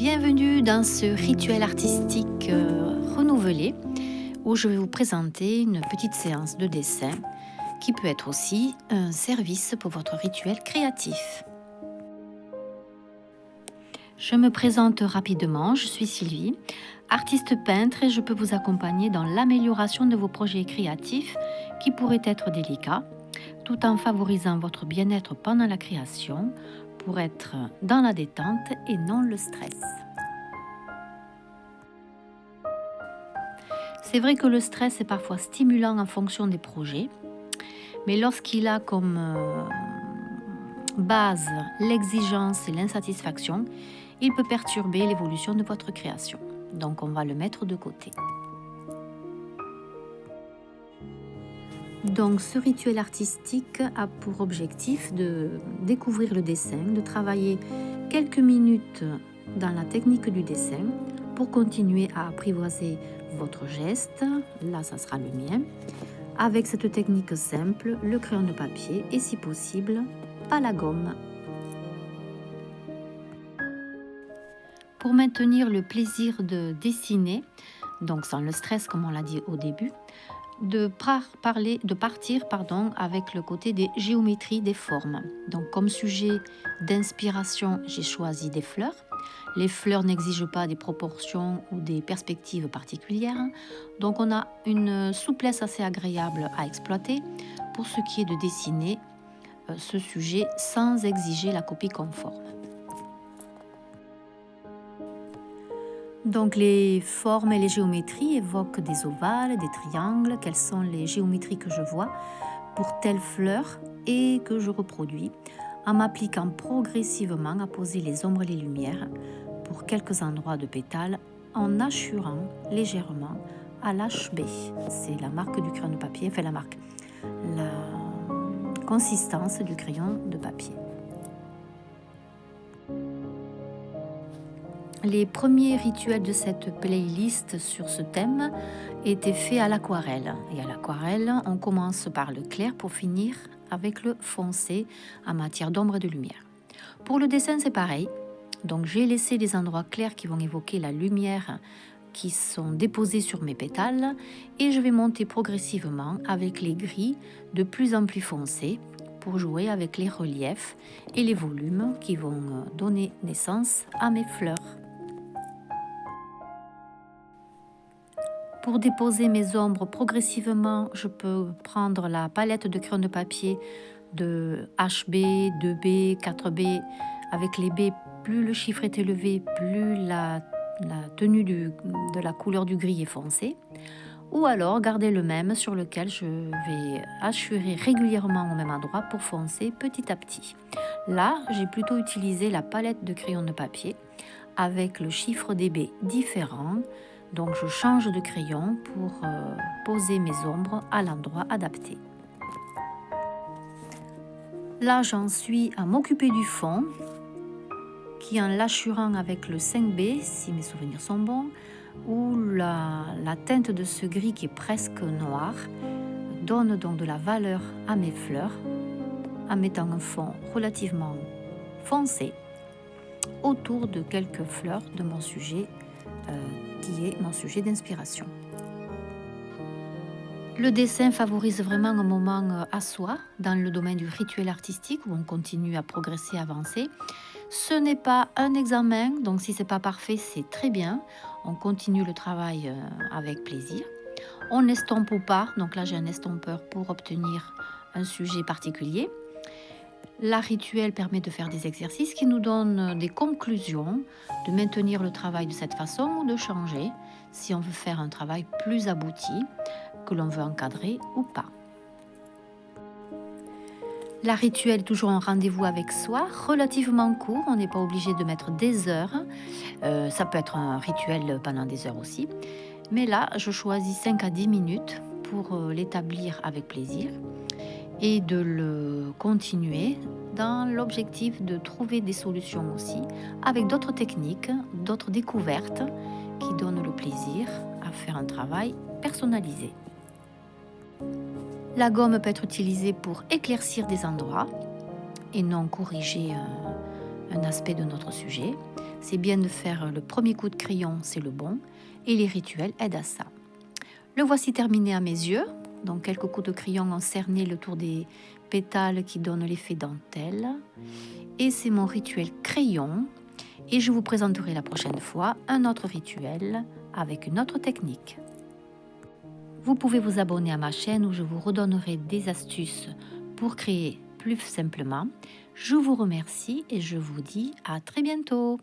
Bienvenue dans ce rituel artistique renouvelé où je vais vous présenter une petite séance de dessin qui peut être aussi un service pour votre rituel créatif. Je me présente rapidement, je suis Sylvie, artiste peintre et je peux vous accompagner dans l'amélioration de vos projets créatifs qui pourraient être délicats, tout en favorisant votre bien-être pendant la création pour être dans la détente et non le stress. C'est vrai que le stress est parfois stimulant en fonction des projets, mais lorsqu'il a comme base l'exigence et l'insatisfaction, il peut perturber l'évolution de votre création. Donc on va le mettre de côté. Donc ce rituel artistique a pour objectif de découvrir le dessin, de travailler quelques minutes dans la technique du dessin pour continuer à apprivoiser votre geste, là ça sera le mien, avec cette technique simple, le crayon de papier et si possible, pas la gomme. Pour maintenir le plaisir de dessiner, donc sans le stress comme on l'a dit au début, de partir avec le côté des géométries des formes. Donc comme sujet d'inspiration, j'ai choisi des fleurs. Les fleurs n'exigent pas des proportions ou des perspectives particulières. Donc on a une souplesse assez agréable à exploiter pour ce qui est de dessiner ce sujet sans exiger la copie conforme. Donc les formes et les géométries évoquent des ovales, des triangles. Quelles sont les géométries que je vois pour telle fleur et que je reproduis en m'appliquant progressivement à poser les ombres et les lumières pour quelques endroits de pétales en hachurant légèrement à l'HB. C'est la marque du crayon de papier, la consistance du crayon de papier. Les premiers rituels de cette playlist sur ce thème étaient faits à l'aquarelle. Et à l'aquarelle, on commence par le clair pour finir avec le foncé en matière d'ombre et de lumière. Pour le dessin, c'est pareil. Donc j'ai laissé les endroits clairs qui vont évoquer la lumière qui sont déposés sur mes pétales et je vais monter progressivement avec les gris de plus en plus foncés pour jouer avec les reliefs et les volumes qui vont donner naissance à mes fleurs. Pour déposer mes ombres progressivement, je peux prendre la palette de crayon de papier de HB, 2B, 4B. Avec les B, plus le chiffre est élevé, plus la tenue de la couleur du gris est foncée. Ou alors garder le même sur lequel je vais hachurer régulièrement au même endroit pour foncer petit à petit. Là, j'ai plutôt utilisé la palette de crayon de papier avec le chiffre des B différent. Donc je change de crayon pour poser mes ombres à l'endroit adapté. Là, j'en suis à m'occuper du fond, qui en l'hachurant avec le 5B, si mes souvenirs sont bons, où la teinte de ce gris qui est presque noir donne donc de la valeur à mes fleurs, en mettant un fond relativement foncé autour de quelques fleurs de mon sujet, qui est mon sujet d'inspiration. Le dessin favorise vraiment un moment à soi dans le domaine du rituel artistique où on continue à progresser, avancer. Ce n'est pas un examen, donc si c'est pas parfait, c'est très bien. On continue le travail avec plaisir. On estompe ou pas, donc là j'ai un estompeur pour obtenir un sujet particulier. La rituel permet de faire des exercices qui nous donnent des conclusions, de maintenir le travail de cette façon ou de changer si on veut faire un travail plus abouti, que l'on veut encadrer ou pas. La rituel est toujours un rendez-vous avec soi, relativement court, on n'est pas obligé de mettre des heures. Ça peut être un rituel pendant des heures aussi. Mais là, je choisis 5 à 10 minutes pour l'établir avec plaisir et de le continuer dans l'objectif de trouver des solutions aussi avec d'autres techniques, d'autres découvertes qui donnent le plaisir à faire un travail personnalisé. La gomme peut être utilisée pour éclaircir des endroits et non corriger un aspect de notre sujet. c'est bien de faire le premier coup de crayon, c'est le bon, et les rituels aident à ça. Le voici terminé à mes yeux. Donc quelques coups de crayon ont cerné le tour des pétales qui donnent l'effet dentelle. Et c'est mon rituel crayon. Et je vous présenterai la prochaine fois un autre rituel avec une autre technique. Vous pouvez vous abonner à ma chaîne où je vous redonnerai des astuces pour créer plus simplement. Je vous remercie et je vous dis à très bientôt.